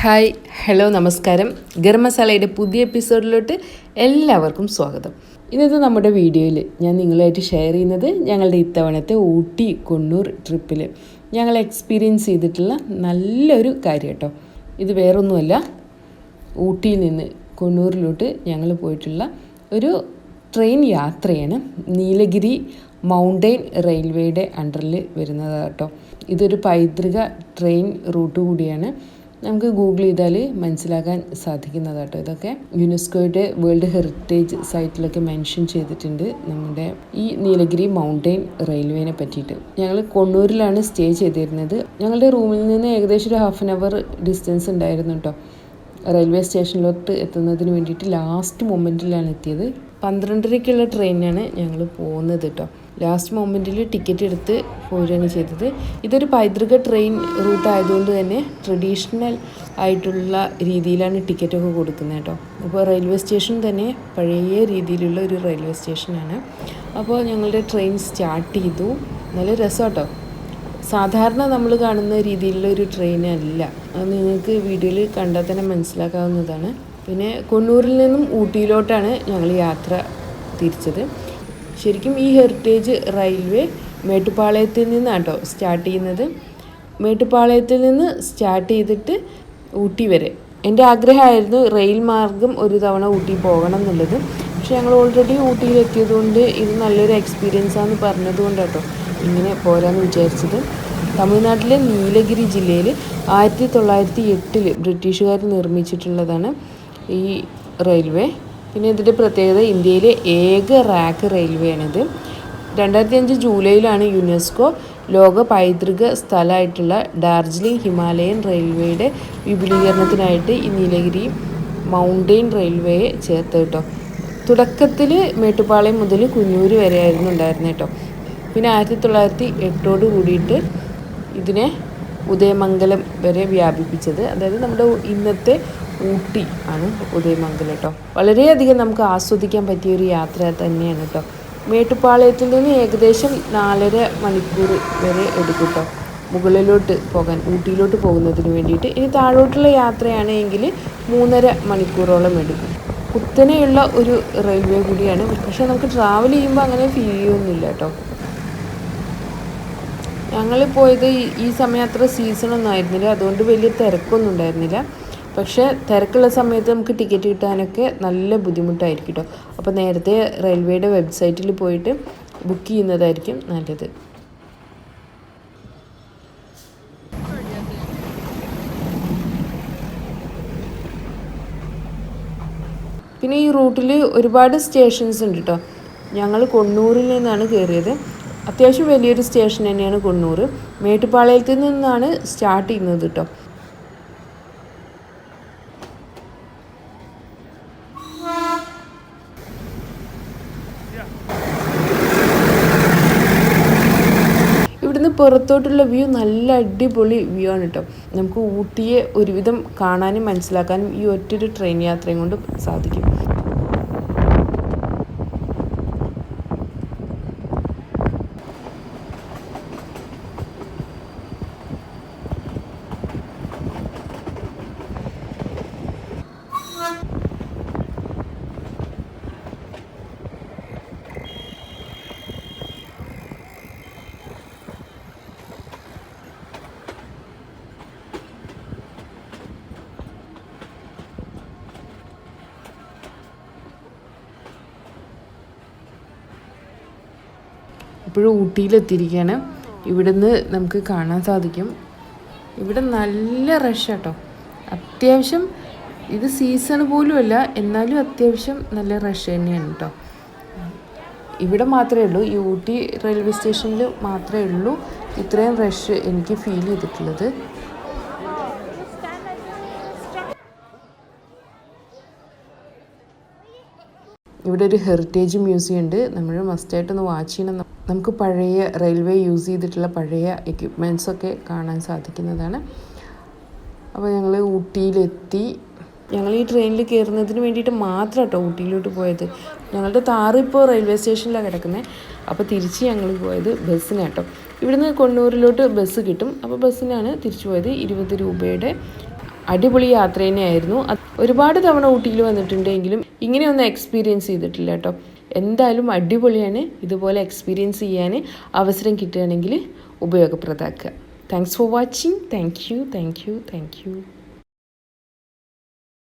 Hi hello നമസ്കാരം. ഗരം മസാലയുടെ പുതിയ എപ്പിസോഡിലോട്ട് എല്ലാവർക്കും സ്വാഗതം. ഇന്നത്തെ നമ്മുടെ വീഡിയോയിൽ ഞാൻ നിങ്ങളുമായിട്ട് ഷെയർ ചെയ്യുന്നത് ഞങ്ങളുടെ ഇത്തവണത്തെ ഊട്ടി കൊണ്ണൂർ ട്രിപ്പിൽ ഞങ്ങൾ എക്സ്പീരിയൻസ് ചെയ്തിട്ടുള്ള നല്ലൊരു കാര്യം കേട്ടോ. ഇത് വേറൊന്നുമല്ല, ഊട്ടിയിൽ നിന്ന് കൊണ്ണൂരിലോട്ട് ഞങ്ങൾ പോയിട്ടുള്ള ഒരു ട്രെയിൻ യാത്രയാണ്. നീലഗിരി മൗണ്ടെയിൻ റെയിൽവേയുടെ അണ്ടറിൽ വരുന്നതാണ് കേട്ടോ. ഇതൊരു പൈതൃക ട്രെയിൻ റൂട്ട് കൂടിയാണ്. നമുക്ക് ഗൂഗിൾ ചെയ്താൽ മനസ്സിലാക്കാൻ സാധിക്കുന്നതാണ് കേട്ടോ. ഇതൊക്കെ യുനെസ്കോയുടെ വേൾഡ് ഹെറിറ്റേജ് സൈറ്റിലൊക്കെ മെൻഷൻ ചെയ്തിട്ടുണ്ട് നമ്മുടെ ഈ നീലഗിരി മൗണ്ടെയിൻ റെയിൽവേനെ പറ്റിയിട്ട്. ഞങ്ങൾ കൊണ്ണൂരിലാണ് സ്റ്റേ ചെയ്തിരുന്നത്. ഞങ്ങളുടെ റൂമിൽ നിന്ന് ഏകദേശം ഒരു ഹാഫ് ആൻ അവർ ഡിസ്റ്റൻസ് ഉണ്ടായിരുന്നു കേട്ടോ. റെയിൽവേ സ്റ്റേഷനിലോട്ട് എത്തുന്നതിന് വേണ്ടിയിട്ട് ലാസ്റ്റ് മൊമെൻറ്റിലാണ് എത്തിയത്. 12:30-ക്കുള്ള ട്രെയിനാണ് ഞങ്ങൾ പോകുന്നത് കേട്ടോ. ലാസ്റ്റ് മൊമെൻറ്റിൽ ടിക്കറ്റ് എടുത്ത് പോരുകയാണ് ചെയ്തത്. ഇതൊരു പൈതൃക ട്രെയിൻ റൂട്ട് ആയതുകൊണ്ട് തന്നെ ട്രഡീഷണൽ ആയിട്ടുള്ള രീതിയിലാണ് ടിക്കറ്റൊക്കെ കൊടുക്കുന്നത് കേട്ടോ. അപ്പോൾ റെയിൽവേ സ്റ്റേഷൻ തന്നെ പഴയ രീതിയിലുള്ള ഒരു റെയിൽവേ സ്റ്റേഷനാണ്. അപ്പോൾ ഞങ്ങളുടെ ട്രെയിൻ സ്റ്റാർട്ട് ചെയ്തു. നല്ല രസം കേട്ടോ. സാധാരണ നമ്മൾ കാണുന്ന രീതിയിലുള്ള ഒരു ട്രെയിനല്ല. അത് നിങ്ങൾക്ക് വീഡിയോയിൽ കണ്ടാൽ തന്നെ മനസ്സിലാക്കാവുന്നതാണ്. പിന്നെ കൊണ്ണൂരിൽ നിന്നും ഊട്ടിയിലോട്ടാണ് ഞങ്ങൾ യാത്ര തിരിച്ചത്. ശരിക്കും ഈ ഹെറിറ്റേജ് റെയിൽവേ മേട്ടുപ്പാളയത്തിൽ നിന്നാണ് കേട്ടോ സ്റ്റാർട്ട് ചെയ്യുന്നത്. മേട്ടുപ്പാളയത്തിൽ നിന്ന് സ്റ്റാർട്ട് ചെയ്തിട്ട് ഊട്ടി വരെ. എൻ്റെ ആഗ്രഹമായിരുന്നു റെയിൽ മാർഗം ഒരു തവണ ഊട്ടി പോകണം എന്നുള്ളത്. പക്ഷെ ഞങ്ങൾ ഓൾറെഡി ഊട്ടിയിലെത്തിയതുകൊണ്ട് ഇത് നല്ലൊരു എക്സ്പീരിയൻസ് ആണെന്ന് പറഞ്ഞതുകൊണ്ട് കേട്ടോ ഇങ്ങനെ പോരാന്ന് വിചാരിച്ചത്. തമിഴ്നാട്ടിലെ നീലഗിരി ജില്ലയിൽ 1908 ബ്രിട്ടീഷുകാർ നിർമ്മിച്ചിട്ടുള്ളതാണ് ഈ റെയിൽവേ. പിന്നെ ഇതിൻ്റെ പ്രത്യേകത ഇന്ത്യയിലെ ഏക റാക്ക് റെയിൽവേ ആണിത്. 2005 ജൂലൈയിലാണ് യുനെസ്കോ ലോക പൈതൃക സ്ഥലമായിട്ടുള്ള ഡാർജിലിംഗ് ഹിമാലയൻ റെയിൽവേയുടെ വിപുലീകരണത്തിനായിട്ട് ഈ നീലഗിരി മൗണ്ടെയിൻ റെയിൽവേയെ ചേർത്ത് കേട്ടോ. തുടക്കത്തിൽ മേട്ടുപ്പാളയം മുതൽ കുഞ്ഞൂർ വരെ ആയിരുന്നു ഉണ്ടായിരുന്നത് കേട്ടോ. പിന്നെ 1908 കൂടിയിട്ട് ഇതിനെ ഉദയമംഗലം വരെ വ്യാപിപ്പിച്ചത്. അതായത് നമ്മുടെ ഇന്നത്തെ ഊട്ടി ആണ് ഉദയമംഗലം കേട്ടോ. വളരെയധികം നമുക്ക് ആസ്വദിക്കാൻ പറ്റിയ ഒരു യാത്ര തന്നെയാണ് കേട്ടോ. മേട്ടുപ്പാളയത്തിൽ നിന്ന് ഏകദേശം 4.5 മണിക്കൂർ വരെ എടുക്കും കേട്ടോ മുകളിലോട്ട് പോകാൻ, ഊട്ടിയിലോട്ട് പോകുന്നതിന് വേണ്ടിയിട്ട്. ഇനി താഴോട്ടുള്ള യാത്രയാണെങ്കിൽ 3.5 മണിക്കൂറോളം എടുക്കും. കുത്തനെയുള്ള ഒരു റെയിൽവേ കൂടിയാണ്. പക്ഷേ നമുക്ക് ട്രാവൽ ചെയ്യുമ്പോൾ അങ്ങനെ ഫീൽ ചെയ്യൊന്നുമില്ല കേട്ടോ. ഞങ്ങൾ പോയത് ഈ സമയം അത്ര സീസണൊന്നും ആയിരുന്നില്ല, അതുകൊണ്ട് വലിയ തിരക്കൊന്നും ഉണ്ടായിരുന്നില്ല. പക്ഷേ തിരക്കുള്ള സമയത്ത് നമുക്ക് ടിക്കറ്റ് കിട്ടാനൊക്കെ നല്ല ബുദ്ധിമുട്ടായിരിക്കും കേട്ടോ. അപ്പോൾ നേരത്തെ റെയിൽവേയുടെ വെബ്സൈറ്റിൽ പോയിട്ട് ബുക്ക് ചെയ്യുന്നതായിരിക്കും നല്ലത്. പിന്നെ ഈ റൂട്ടിൽ ഒരുപാട് സ്റ്റേഷൻസ് ഉണ്ട് കേട്ടോ. ഞങ്ങൾ കൊണ്ണൂരിൽ നിന്നാണ് കയറിയത്. അത്യാവശ്യം വലിയൊരു സ്റ്റേഷൻ തന്നെയാണ് കൊണ്ണൂർ. മേട്ടുപ്പാളയത്തിൽ നിന്നാണ് സ്റ്റാർട്ട് ചെയ്യുന്നത് കേട്ടോ. ഇവിടുന്ന് പുറത്തോട്ടുള്ള വ്യൂ നല്ല അടിപൊളി വ്യൂ ആണ് കേട്ടോ. നമുക്ക് ഊട്ടിയെ ഒരുവിധം കാണാനും മനസ്സിലാക്കാനും ഈ ഒറ്റൊരു ട്രെയിൻ യാത്രയും കൊണ്ട് സാധിക്കും. ഇപ്പോഴും ഊട്ടിയിലെത്തിയിരിക്കുകയാണ്. ഇവിടുന്ന് നമുക്ക് കാണാൻ സാധിക്കും. ഇവിടെ നല്ല റഷ് കേട്ടോ. അത്യാവശ്യം ഇത് സീസൺ പോലുമല്ല, എന്നാലും അത്യാവശ്യം നല്ല റഷ് തന്നെയാണ് കേട്ടോ. ഇവിടെ മാത്രമേ ഉള്ളൂ, ഈ ഊട്ടി റെയിൽവേ സ്റ്റേഷനിൽ മാത്രമേ ഉള്ളൂ ഇത്രയും റഷ് എനിക്ക് ഫീൽ ചെയ്തിട്ടുള്ളത്. ഇവിടെ ഒരു ഹെറിറ്റേജ് മ്യൂസിയം ഉണ്ട്. നമ്മൾ മസ്റ്റായിട്ടൊന്ന് വാച്ച് ചെയ്യണം. നമുക്ക് പഴയ റെയിൽവേ യൂസ് ചെയ്തിട്ടുള്ള പഴയ എക്യുപ്മെൻറ്റ്സൊക്കെ കാണാൻ സാധിക്കുന്നതാണ്. അപ്പോൾ ഞങ്ങൾ ഊട്ടിയിലെത്തി. ഞങ്ങൾ ഈ ട്രെയിനിൽ കയറുന്നതിന് വേണ്ടിയിട്ട് മാത്രം കേട്ടോ ഊട്ടിയിലോട്ട് പോയത്. ഞങ്ങളുടെ താറ് ഇപ്പോൾ റെയിൽവേ സ്റ്റേഷനിലാണ് കിടക്കുന്നത്. അപ്പോൾ തിരിച്ച് ഞങ്ങൾ പോയത് ബസ്സിനാണ് കേട്ടോ. ഇവിടുന്ന് കൊണ്ണൂരിലോട്ട് ബസ് കിട്ടും. അപ്പോൾ ബസ്സിനാണ് തിരിച്ചു പോയത്. 20 രൂപയുടെ അടിപൊളി യാത്ര തന്നെയായിരുന്നു. ഒരുപാട് തവണ ഊട്ടിയിൽ വന്നിട്ടുണ്ടെങ്കിലും ഇങ്ങനെയൊന്നും എക്സ്പീരിയൻസ് ചെയ്തിട്ടില്ല കേട്ടോ. എന്തായാലും അടിപൊളിയാണ്. ഇതുപോലെ എക്സ്പീരിയൻസ് ചെയ്യാൻ അവസരം കിട്ടുകയാണെങ്കിൽ ഉപയോഗപ്രദമാക്കുക. Thanks for watching. Thank U.